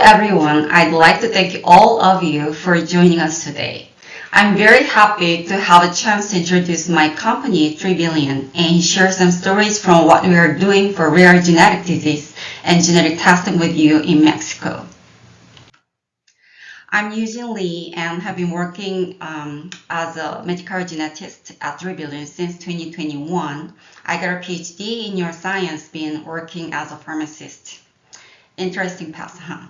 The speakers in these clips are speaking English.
everyone. I'd like to thank all of you for joining us today. I'm very happy to have a chance to introduce my company, 3 Billion, and share some stories from what we are doing for rare genetic disease and genetic testing with you in Mexico. I'm Eugene Lee and have been working as a medical genetist at 3 Billion since 2021. I got a PhD in neuroscience, been working as a pharmacist. Interesting path, huh?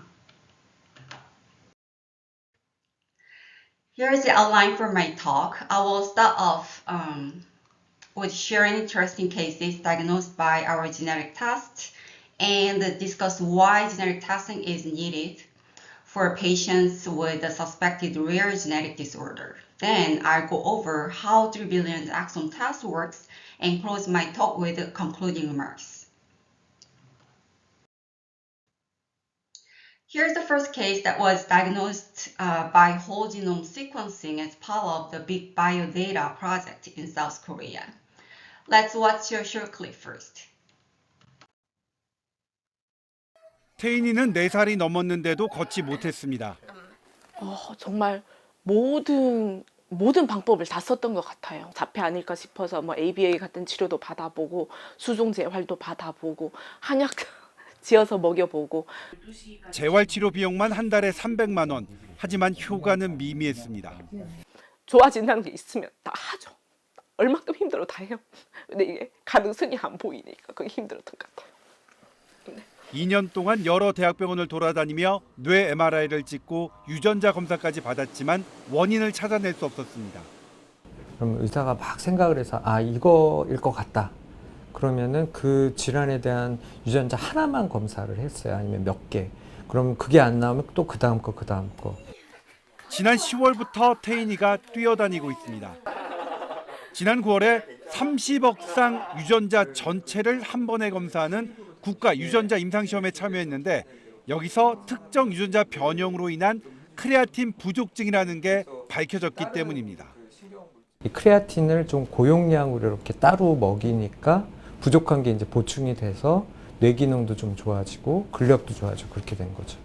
Here is the outline for my talk. I will start off with sharing interesting cases diagnosed by our genetic test and discuss why genetic testing is needed for patients with a suspected rare genetic disorder. Then I'll go over how 3 billion exome test works and close my talk with concluding remarks. Here's the first case that was diagnosed by whole genome sequencing as part of the Big Biodata project in South Korea. Let's watch a short clip first. 태인이는 4살이 넘었는데도 걷지 못했습니다. 정말 모든 방법을 다 썼던 것 같아요. 자폐 아닐까 싶어서 ABA 같은 치료도 받아보고 수종 재활도 받아보고 한약 지어서 먹여보고. 재활치료 비용만 한 달에 300만 원. 하지만 효과는 미미했습니다. 좋아진다는 게 있으면 다 하죠. 얼마큼 힘들어 다 해요. 근데 이게 가능성이 안 보이니까 그게 힘들었던 것 같아요. 2년 동안 여러 대학병원을 돌아다니며 뇌 MRI를 찍고 유전자 검사까지 받았지만 원인을 찾아낼 수 없었습니다. 그럼 의사가 막 생각을 해서 이거일 것 같다. 그러면은 그 질환에 대한 유전자 하나만 검사를 했어요. 아니면 몇 개. 그럼 그게 안 나오면 또 그 다음 거. 지난 10월부터 태인이가 뛰어다니고 있습니다. 지난 9월에 30억 쌍 유전자 전체를 한 번에 검사하는 국가 유전자 임상시험에 참여했는데 여기서 특정 유전자 변형으로 인한 크레아틴 부족증이라는 게 밝혀졌기 때문입니다. 이 크레아틴을 좀 고용량으로 이렇게 따로 먹이니까 부족한 게 이제 보충이 돼서 뇌 기능도 좀 좋아지고 근력도 좋아지고 그렇게 된 거죠.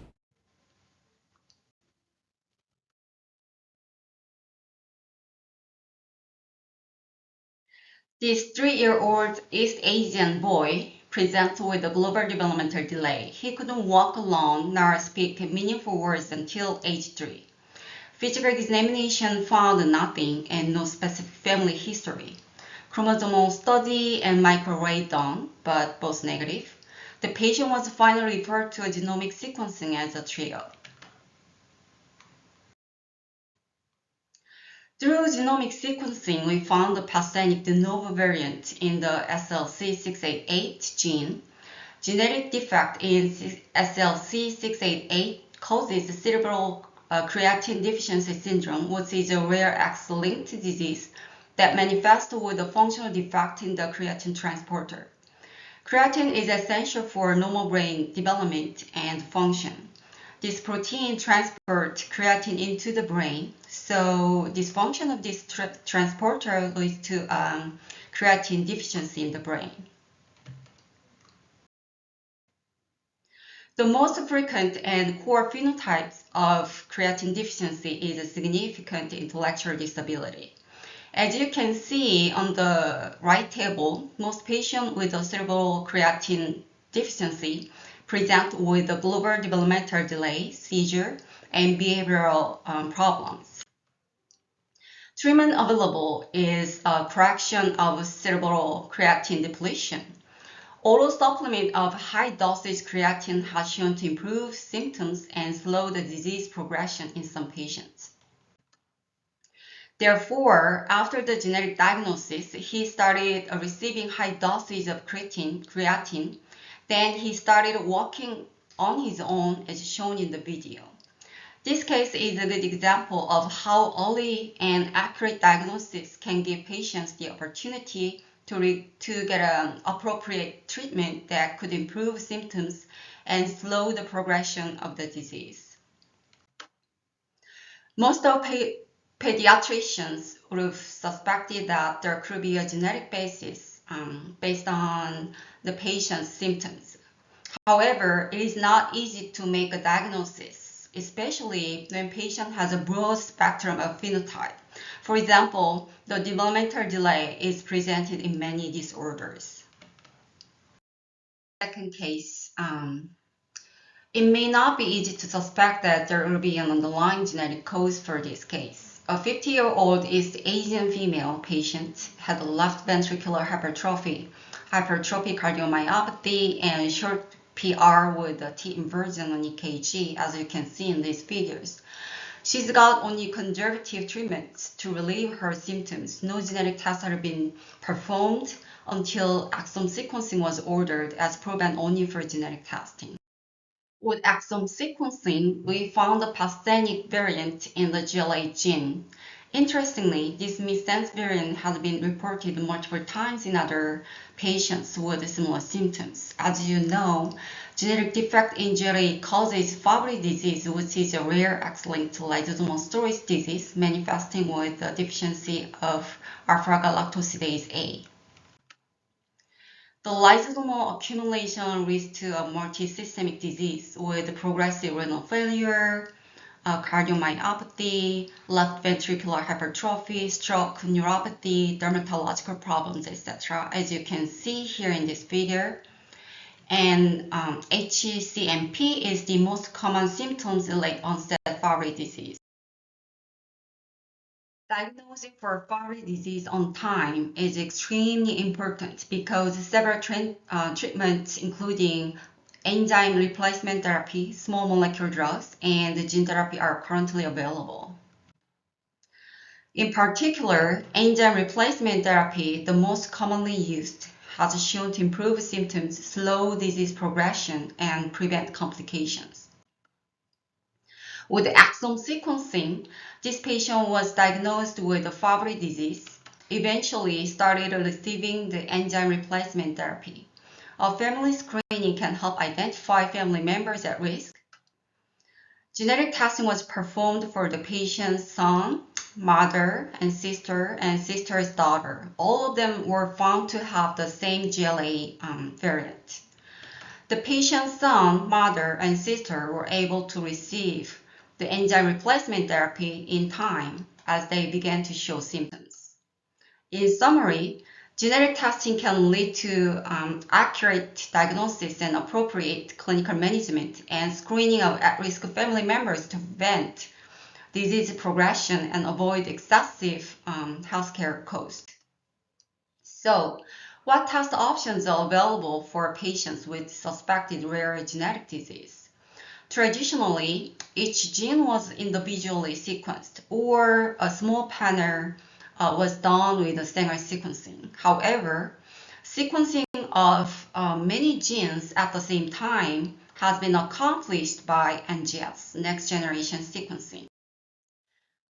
This 3-year-old East Asian boy presents with a global developmental delay. He couldn't walk alone nor speak meaningful words until age 3. Physical examination found nothing and no specific family history. Chromosomal study and microarray done, but both negative. The patient was finally referred to a genomic sequencing as a trio. Through genomic sequencing, we found the pathogenic de novo variant in the SLC688 gene. Genetic defect in SLC688 causes cerebral creatine deficiency syndrome, which is a rare X-linked disease that manifests with a functional defect in the creatine transporter. Creatine is essential for normal brain development and function. This protein transports creatine into the brain, so dysfunction of this transporter leads to creatine deficiency in the brain. The most frequent and core phenotypes of creatine deficiency is a significant intellectual disability. As you can see on the right table, most patients with a cerebral creatine deficiency present with a global developmental delay, seizure, and behavioral problems. Treatment available is a correction of cerebral creatine depletion. Oral supplement of high dosage creatine has shown to improve symptoms and slow the disease progression in some patients. Therefore, after the genetic diagnosis, he started receiving high dosage of creatine. Then he started walking on his own as shown in the video. This case is a good example of how early and accurate diagnosis can give patients the opportunity to get an appropriate treatment that could improve symptoms and slow the progression of the disease. Most of pediatricians would have suspected that there could be a genetic basis based on the patient's symptoms. However, it is not easy to make a diagnosis, especially when patient has a broad spectrum of phenotype. For example, the developmental delay is presented in many disorders. Second case, it may not be easy to suspect that there will be an underlying genetic cause for this case. A 50-year-old East Asian female patient had a left ventricular hypertrophy cardiomyopathy, and short PR with a T inversion on EKG, as you can see in these figures. She's got only conservative treatments to relieve her symptoms. No genetic tests had been performed until exome sequencing was ordered as proven only for genetic testing. With exome sequencing, we found a pathogenic variant in the GLA gene. Interestingly, this missense variant has been reported multiple times in other patients with similar symptoms. As you know, genetic defect in GLA causes Fabry disease, which is a rare X-linked lysosomal storage disease manifesting with the deficiency of alpha-galactosidase A. The lysosomal accumulation leads to a multisystemic disease with progressive renal failure, cardiomyopathy, left ventricular hypertrophy, stroke, neuropathy, dermatological problems, etc., as you can see here in this figure. And HCMP is the most common symptoms in late onset Fabry disease. Diagnosing for Fabry disease on time is extremely important because several treatments, including enzyme replacement therapy, small molecule drugs, and gene therapy, are currently available. In particular, enzyme replacement therapy, the most commonly used, has shown to improve symptoms, slow disease progression, and prevent complications. With exome sequencing, this patient was diagnosed with Fabry disease, eventually started receiving the enzyme replacement therapy. A family screening can help identify family members at risk. Genetic testing was performed for the patient's son, mother, and sister's daughter. All of them were found to have the same GLA variant. The patient's son, mother, and sister were able to receive the enzyme replacement therapy in time as they began to show symptoms. In summary, genetic testing can lead to accurate diagnosis and appropriate clinical management and screening of at-risk family members to prevent disease progression and avoid excessive healthcare costs. So, what test options are available for patients with suspected rare genetic disease? Traditionally, each gene was individually sequenced, or a small panel was done with a Sanger sequencing. However, sequencing of many genes at the same time has been accomplished by NGS, next generation sequencing.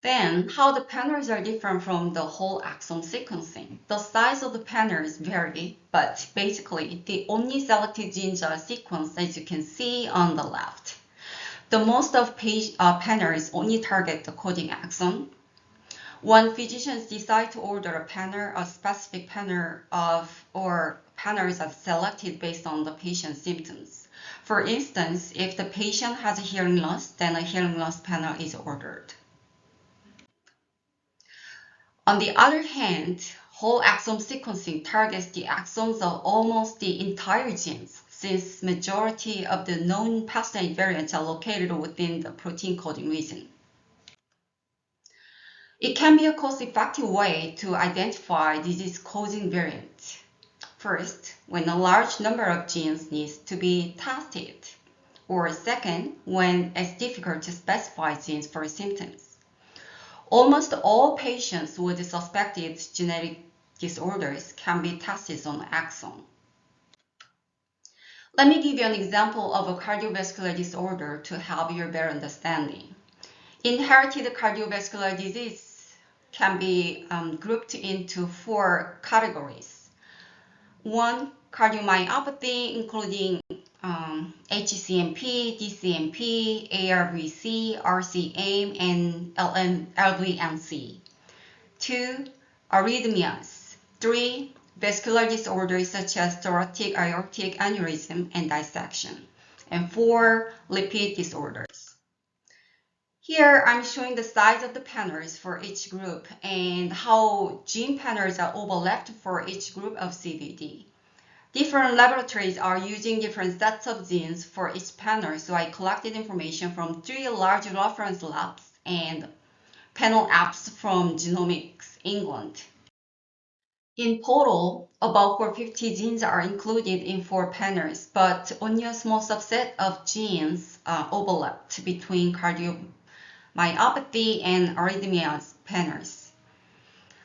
Then, how the panels are different from the whole exome sequencing. The size of the panels vary, but basically, the only selected genes are sequenced, as you can see on the left. The most of panels only target the coding exon. When physicians decide to order a panel, a specific panel or panels are selected based on the patient's symptoms. For instance, if the patient has a hearing loss, then a hearing loss panel is ordered. On the other hand, whole exome sequencing targets the exomes of almost the entire genes, since majority of the known pathogenic variants are located within the protein coding region. It can be a cost-effective way to identify disease-causing variants. First, when a large number of genes needs to be tested, or second, when it's difficult to specify genes for symptoms. Almost all patients with suspected genetic disorders can be tested on exome. Let me give you an example of a cardiovascular disorder to help your better understanding. Inherited cardiovascular disease can be grouped into 4 categories. 1, cardiomyopathy, including HCMP, DCMP, ARVC, RCM, and LVNC. 2, arrhythmias. 3, vascular disorders such as thoracic aortic aneurysm and dissection, and 4 lipid disorders. Here I'm showing the size of the panels for each group and how gene panels are overlapped for each group of CVD. Different laboratories are using different sets of genes for each panel, so I collected information from 3 large reference labs and panel apps from Genomic, England. In total, about 450 genes are included in 4 panels, but only a small subset of genes overlapped between cardiomyopathy and arrhythmias panels.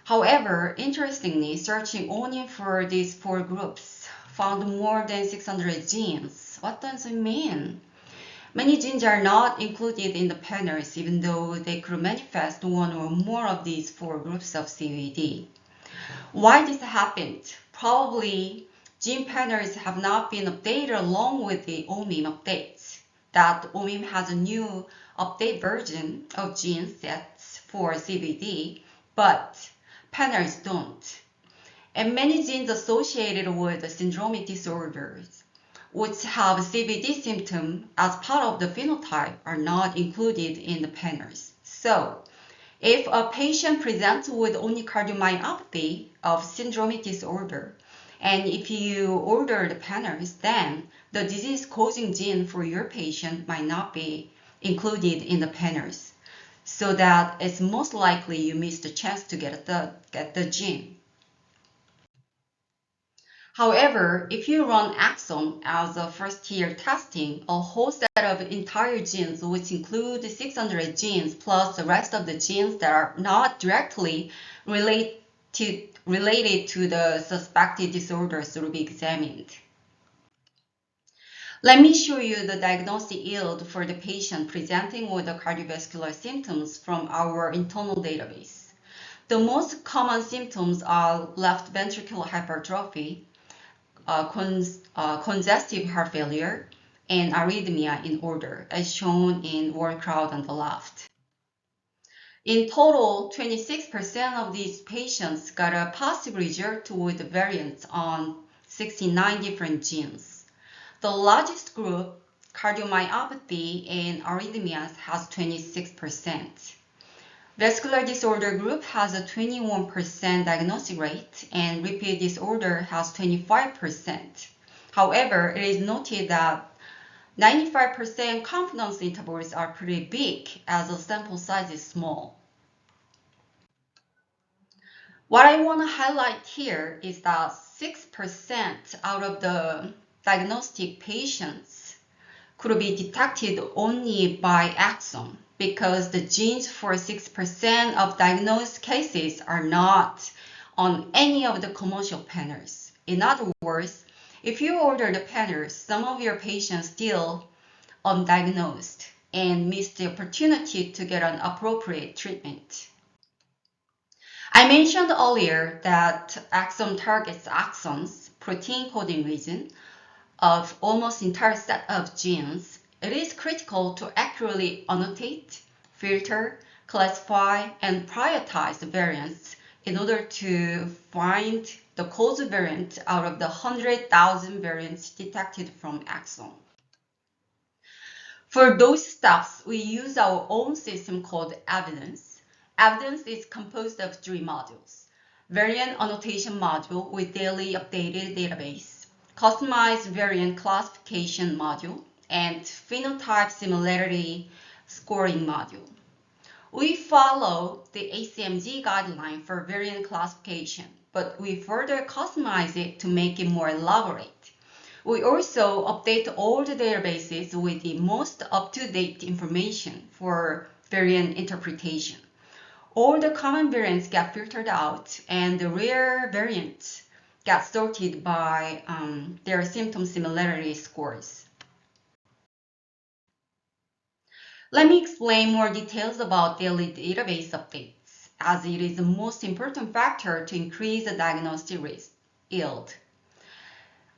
However, interestingly, searching only for these 4 groups found more than 600 genes. What does it mean? Many genes are not included in the panels, even though they could manifest one or more of these 4 groups of CVD. Why this happened? Probably gene panels have not been updated along with the OMIM updates. That OMIM has a new update version of gene sets for CVD, but panels don't. And many genes associated with syndromic disorders, which have CVD symptom as part of the phenotype, are not included in the panels. So, if a patient presents with only cardiomyopathy of syndromic disorder, and if you order the panels, then the disease-causing gene for your patient might not be included in the panels, so that it's most likely you missed the chance to get the gene. However, if you run Exome as a first-tier testing, a whole set of entire genes, which include 600 genes plus the rest of the genes that are not directly related to the suspected disorders, will be examined. Let me show you the diagnostic yield for the patient presenting with the cardiovascular symptoms from our internal database. The most common symptoms are left ventricular hypertrophy, congestive heart failure, and arrhythmia in order, as shown in word cloud on the left. In total, 26% of these patients got a positive result with variants on 69 different genes. The largest group, cardiomyopathy and arrhythmias, has 26%. Vascular disorder group has a 21% diagnostic rate, and repeat disorder has 25%. However, it is noted that 95% confidence intervals are pretty big as the sample size is small. What I want to highlight here is that 6% out of the diagnostic patients could be detected only by exome, because the genes for 6% of diagnosed cases are not on any of the commercial panels. In other words, if you order the panels, some of your patients still undiagnosed and miss the opportunity to get an appropriate treatment. I mentioned earlier that exome targets exons, protein coding region, of almost entire set of genes. It is critical to accurately annotate, filter, classify, and prioritize the variants in order to find the cause variant out of the 100,000 variants detected from exome. For those steps, we use our own system called Evidence. Evidence is composed of 3 modules: variant annotation module with daily updated database, customized variant classification module, and phenotype similarity scoring module. We follow the ACMG guideline for variant classification, but we further customize it to make it more elaborate. We also update all the databases with the most up-to-date information for variant interpretation. All the common variants get filtered out, and the rare variants get sorted by their symptom similarity scores. Let me explain more details about daily database updates, as it is the most important factor to increase the diagnostic yield.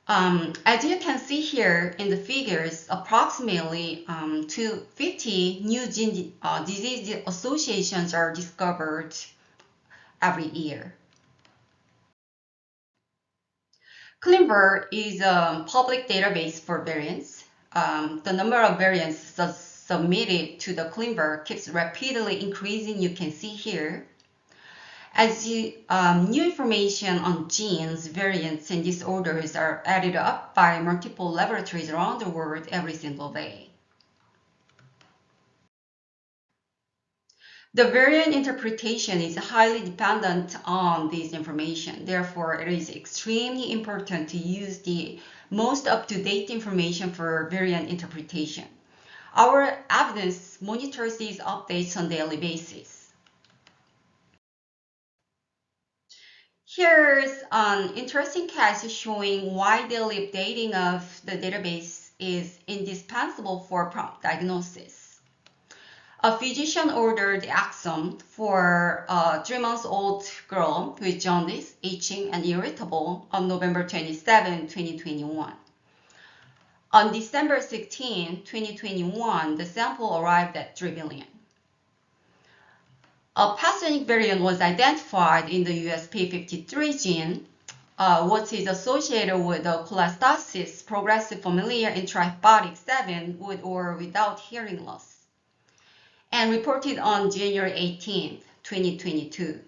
As you can see here in the figures, approximately 250 new disease associations are discovered every year. ClinVar is a public database for variants. The number of variants submitted to the ClinVar keeps rapidly increasing. You can see here. As new information on genes, variants, and disorders are added up by multiple laboratories around the world every single day. The variant interpretation is highly dependent on this information. Therefore, it is extremely important to use the most up-to-date information for variant interpretation. Our evidence monitors these updates on a daily basis. Here's an interesting case showing why daily updating of the database is indispensable for prompt diagnosis. A physician ordered Exome for a 3-month-old girl with jaundice, itching, and irritable on November 27, 2021. On December 16, 2021, the sample arrived at 3 billion. A pathogenic variant was identified in the USP53 gene, which is associated with the cholestasis progressive familial intrahepatic 7 with or without hearing loss, and reported on January 18, 2022.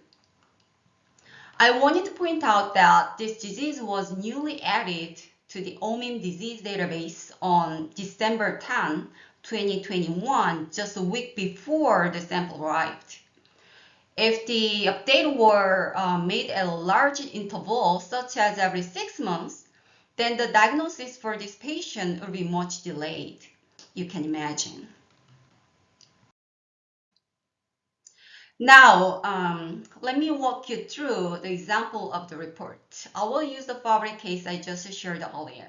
I wanted to point out that this disease was newly added to the OMIM disease database on December 10, 2021, just a week before the sample arrived. If the update were made at a large interval, such as every 6 months, then the diagnosis for this patient would be much delayed. You can imagine. Now, let me walk you through the example of the report. I will use the Fabry case I just shared earlier.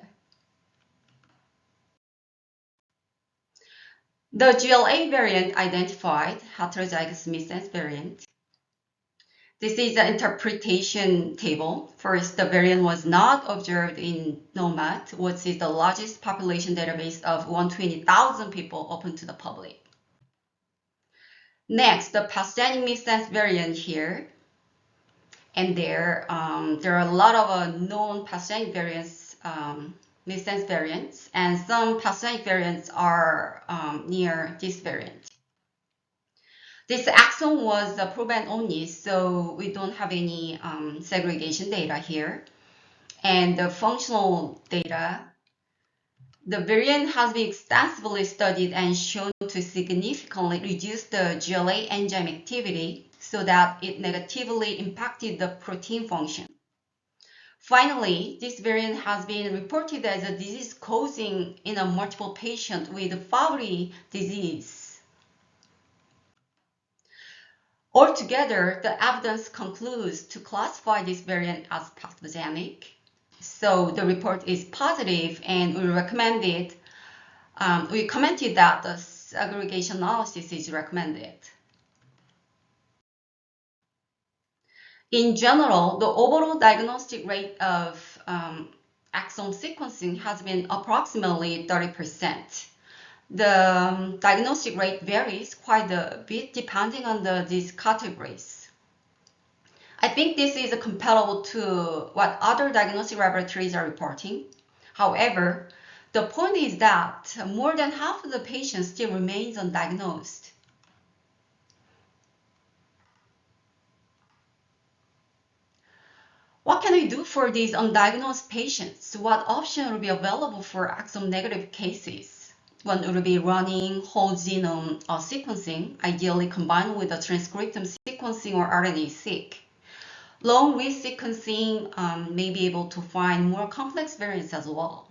The GLA variant identified, heterozygous missense variant. This is the interpretation table. First, the variant was not observed in NOMAD, which is the largest population database of 120,000 people open to the public. Next, the pathogenic missense variant here. And there are a lot of known pathogenic variants, missense variants, and some pathogenic variants are near this variant. This exome was proven only, so we don't have any segregation data here. And the functional data, the variant has been extensively studied and shown to significantly reduce the GLA enzyme activity so that it negatively impacted the protein function. Finally, this variant has been reported as a disease causing in a multiple patient with Fabry disease. Altogether, the evidence concludes to classify this variant as pathogenic. So the report is positive, and we recommended, we commented that the segregation analysis is recommended. In general, the overall diagnostic rate of exome sequencing has been approximately 30%. The diagnostic rate varies quite a bit depending on these categories. I think this is comparable to what other diagnostic laboratories are reporting. However, the point is that more than half of the patients still remains undiagnosed. What can we do for these undiagnosed patients? What option will be available for exome negative cases? One would be running whole genome sequencing, ideally combined with a transcriptome sequencing or RNA-seq. Long-read sequencing may be able to find more complex variants as well.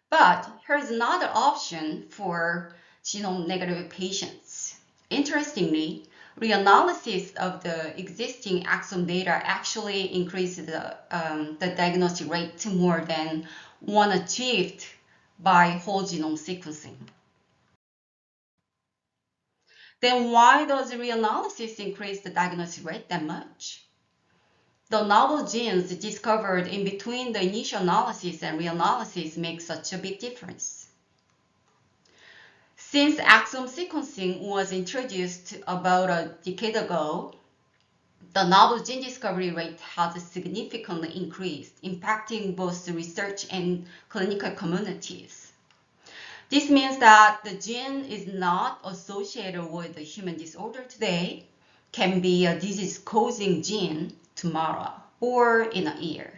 But here's another option for genome-negative patients. Interestingly, reanalysis of the existing exome data actually increases the diagnostic rate to more than one achieved by whole genome sequencing. Then why does reanalysis increase the diagnostic rate that much? The novel genes discovered in between the initial analysis and reanalysis make such a big difference. Since exome sequencing was introduced about a decade ago, the novel gene discovery rate has significantly increased, impacting both the research and clinical communities. This means that the gene is not associated with a human disorder today, can be a disease-causing gene tomorrow or in a year.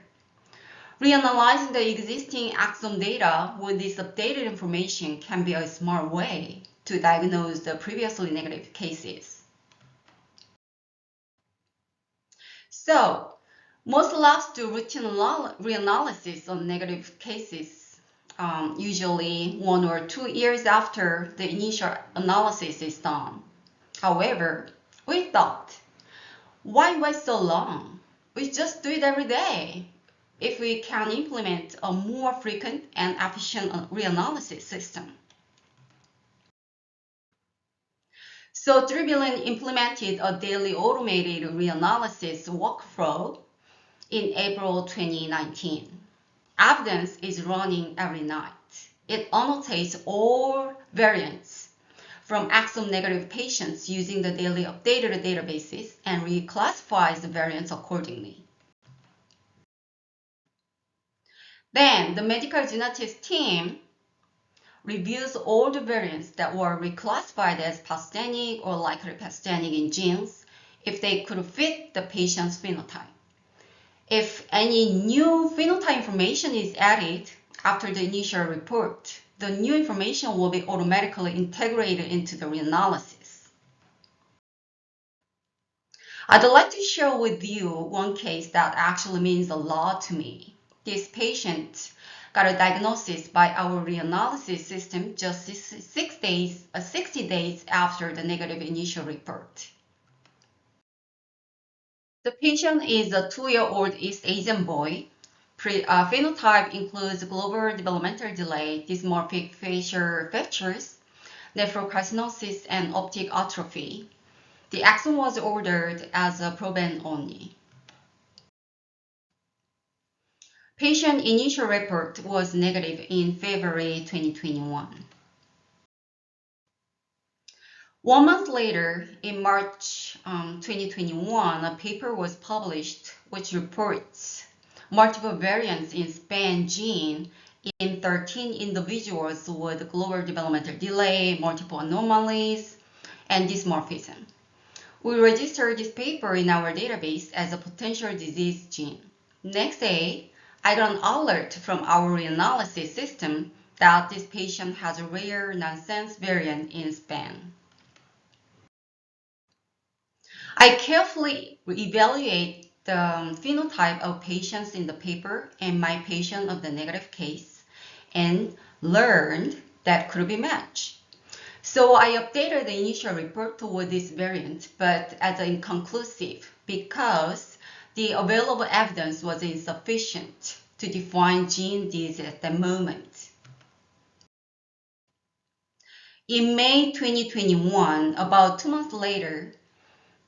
Reanalyzing the existing exome data with this updated information can be a smart way to diagnose the previously negative cases. So, most labs do routine reanalysis on negative cases, usually 1 or 2 years after the initial analysis is done. However, we thought, why wait so long? We just do it every day. If we can implement a more frequent and efficient reanalysis system. So 3 billion implemented a daily automated reanalysis workflow in April 2019. Evidence is running every night. It annotates all variants from exome-negative patients using the daily updated databases and reclassifies the variants accordingly. Then the medical genetics team reviews all the variants that were reclassified as pathogenic or likely pathogenic in genes if they could fit the patient's phenotype. If any new phenotype information is added after the initial report, the new information will be automatically integrated into the reanalysis. I'd like to share with you one case that actually means a lot to me. This patient got a diagnosis by our reanalysis system just 60 days after the negative initial report. The patient is a 2-year-old East Asian boy. Phenotype includes global developmental delay, dysmorphic facial features, nephrocalcinosis, and optic atrophy. The exome was ordered as a proben only. Patient initial report was negative in February 2021. 1 month later, in March 2021, a paper was published which reports multiple variants in SPAN gene in 13 individuals with global developmental delay, multiple anomalies, and dysmorphism. We registered this paper in our database as a potential disease gene. Next day, I got an alert from our reanalysis system that this patient has a rare nonsense variant in SPAN. I carefully evaluate the phenotype of patients in the paper and my patient of the negative case and learned that could be matched. So I updated the initial report with this variant, but as inconclusive because the available evidence was insufficient to define gene disease at the moment. In May 2021, about 2 months later,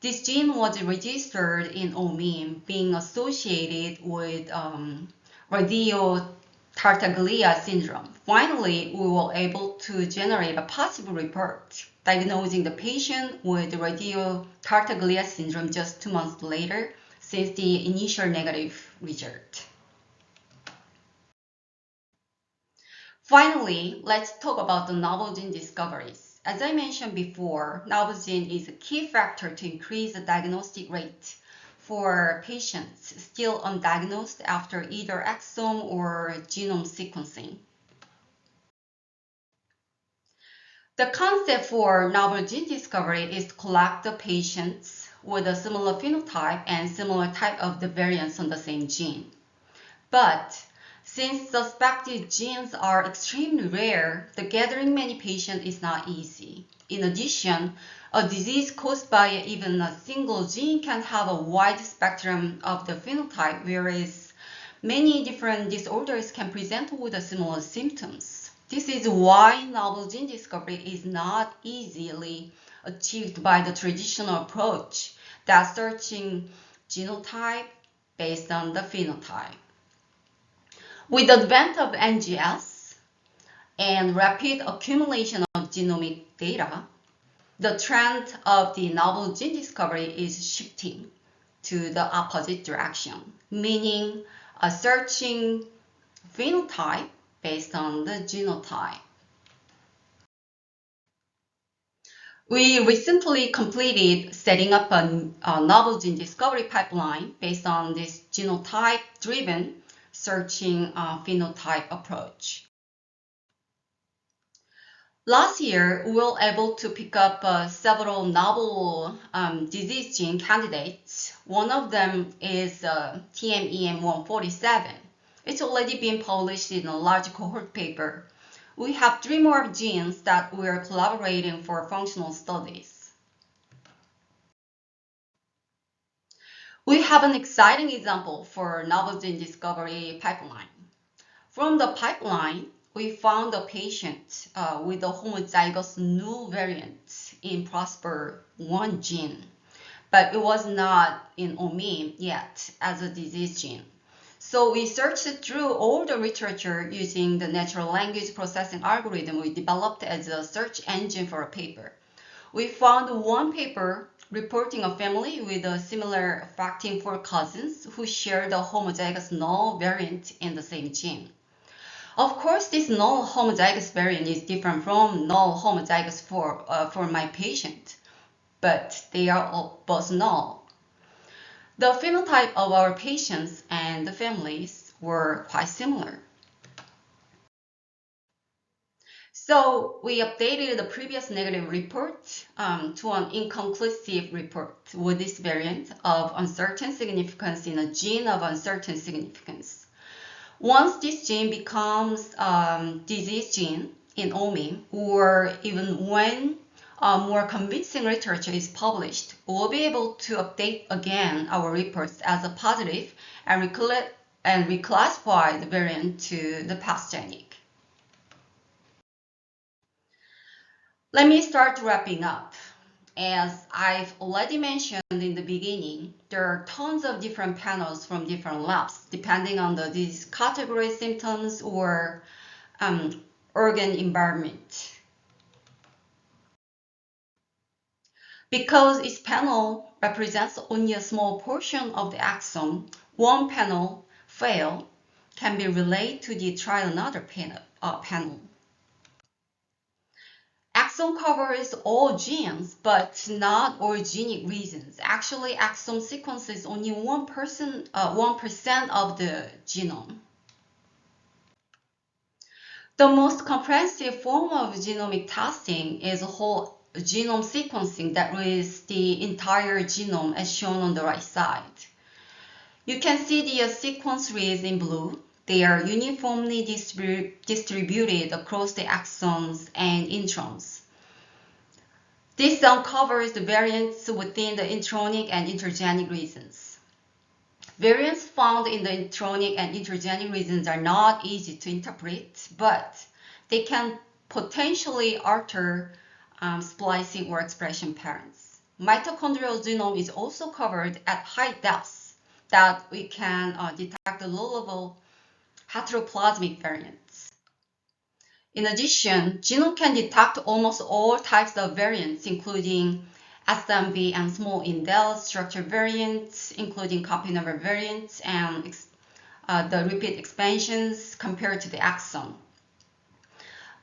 this gene was registered in OMIM, being associated with radio-Tartaglia syndrome. Finally, we were able to generate a possible report diagnosing the patient with radio-Tartaglia syndrome just 2 months later since the initial negative result. Finally, let's talk about the novel gene discoveries. As I mentioned before, novel gene is a key factor to increase the diagnostic rate for patients still undiagnosed after either exome or genome sequencing. The concept for novel gene discovery is to collect the patients with a similar phenotype and similar type of the variants on the same gene. But since suspected genes are extremely rare, the gathering many patients is not easy. In addition, a disease caused by even a single gene can have a wide spectrum of the phenotype, whereas many different disorders can present with similar symptoms. This is why novel gene discovery is not easily achieved by the traditional approach that's searching genotype based on the phenotype. With the advent of NGS and rapid accumulation of genomic data, the trend of the novel gene discovery is shifting. to the opposite direction, meaning searching phenotype based on the genotype. We recently completed setting up a novel gene discovery pipeline based on this genotype-driven searching phenotype approach. Last year, we were able to pick up several novel disease gene candidates. One of them is TMEM147. It's already been published in a large cohort paper. We have 3 more genes that we are collaborating for functional studies. We have an exciting example for novel gene discovery pipeline. From the pipeline, we found a patient with a homozygous null variant in Prosper1 gene, but it was not in OMIM yet as a disease gene. So we searched through all the literature using the natural language processing algorithm we developed as a search engine for a paper. We found one paper reporting a family with a similar affecting 4 cousins who share the homozygous null variant in the same gene. Of course, this null homozygous variant is different from null homozygous for my patient, but they are all both null. The phenotype of our patients and the families were quite similar. So we updated the previous negative report to an inconclusive report with this variant of uncertain significance in a gene of uncertain significance. Once this gene becomes disease gene in OMIM, or even when more convincing literature is published, we'll be able to update again our reports as a positive and reclassify the variant to the pathogenic. Let me start wrapping up. As I've already mentioned in the beginning, there are tons of different panels from different labs, depending on the disease category, symptoms, or organ environment. Because each panel represents only a small portion of the exome, one panel fail can be relayed to try another panel. Exome covers all genes, but not all genic regions. Actually, exome sequence is only 1% of the genome. The most comprehensive form of genomic testing is whole genome sequencing that lists the entire genome as shown on the right side. You can see the sequence reads in blue. They are uniformly distributed across the exomes and introns. This uncovers the variants within the intronic and intergenic regions. Variants found in the intronic and intergenic regions are not easy to interpret, but they can potentially alter splicing or expression patterns. Mitochondrial genome is also covered at high depths that we can detect the low-level heteroplasmic variants. In addition, genome can detect almost all types of variants, including SMV and small indel structure variants, including copy number variants and the repeat expansions compared to the exome.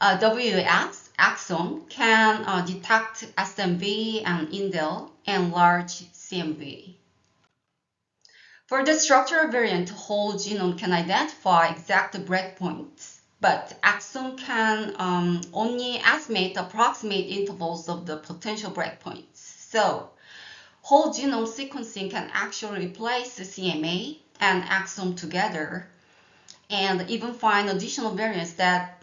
WX exome can detect SMV and indel and large CMV. For the structural variant, whole genome can identify exact breakpoints, but exome can only estimate approximate intervals of the potential breakpoints. So, whole genome sequencing can actually replace the CMA and exome together and even find additional variants that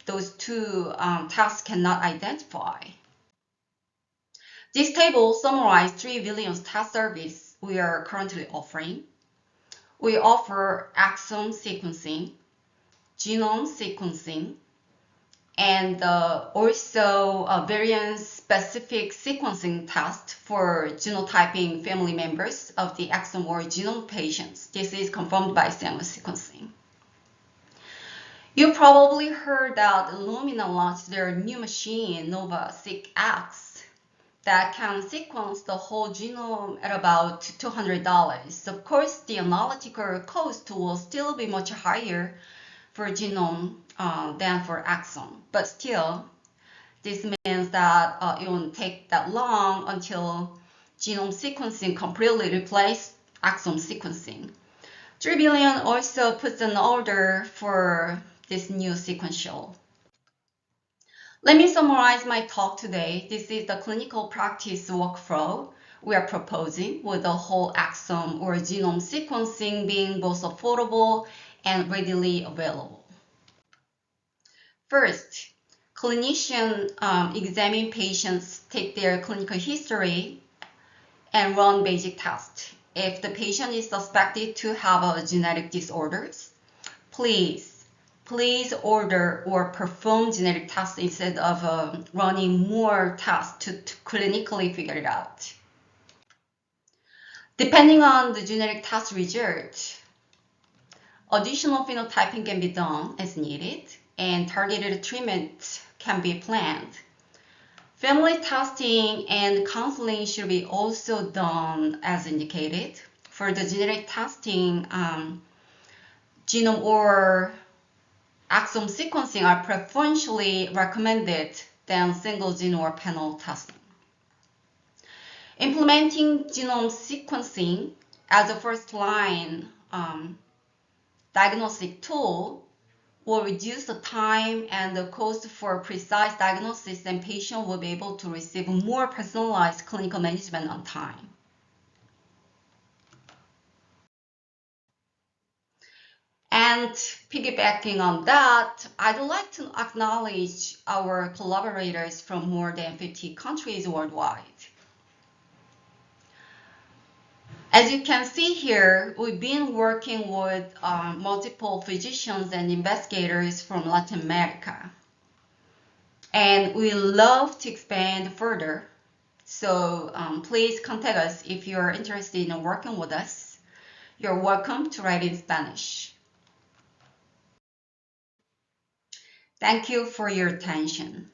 those two tests cannot identify. This table summarizes 3 billion test services we are currently offering. We offer exome sequencing, genome sequencing, and also a variant-specific sequencing test for genotyping family members of the exome or genome patients. This is confirmed by sequence sequencing. You probably heard that Illumina launched their new machine, NovaSeq X. that can sequence the whole genome at about $200. Of course, the analytical cost will still be much higher for genome than for exome, but still, this means that it won't take that long until genome sequencing completely replaces exome sequencing. 3 billion also puts an order for this new sequential. Let me summarize my talk today. This is the clinical practice workflow we are proposing, with the whole exome or genome sequencing being both affordable and readily available. First, clinicians examine patients, take their clinical history, and run basic tests. If the patient is suspected to have a genetic disorders, please order or perform genetic tests instead of running more tests to clinically figure it out. Depending on the genetic test result, additional phenotyping can be done as needed, and targeted treatment can be planned. Family testing and counseling should be also done as indicated. For the genetic testing, genome or exome sequencing are preferentially recommended than single gene or panel testing. Implementing genome sequencing as a first-line diagnostic tool will reduce the time and the cost for precise diagnosis, and patients will be able to receive more personalized clinical management on time. And piggybacking on that, I'd like to acknowledge our collaborators from more than 50 countries worldwide. As you can see here, we've been working with multiple physicians and investigators from Latin America. And we love to expand further. So please contact us if you're interested in working with us. You're welcome to write in Spanish. Thank you for your attention.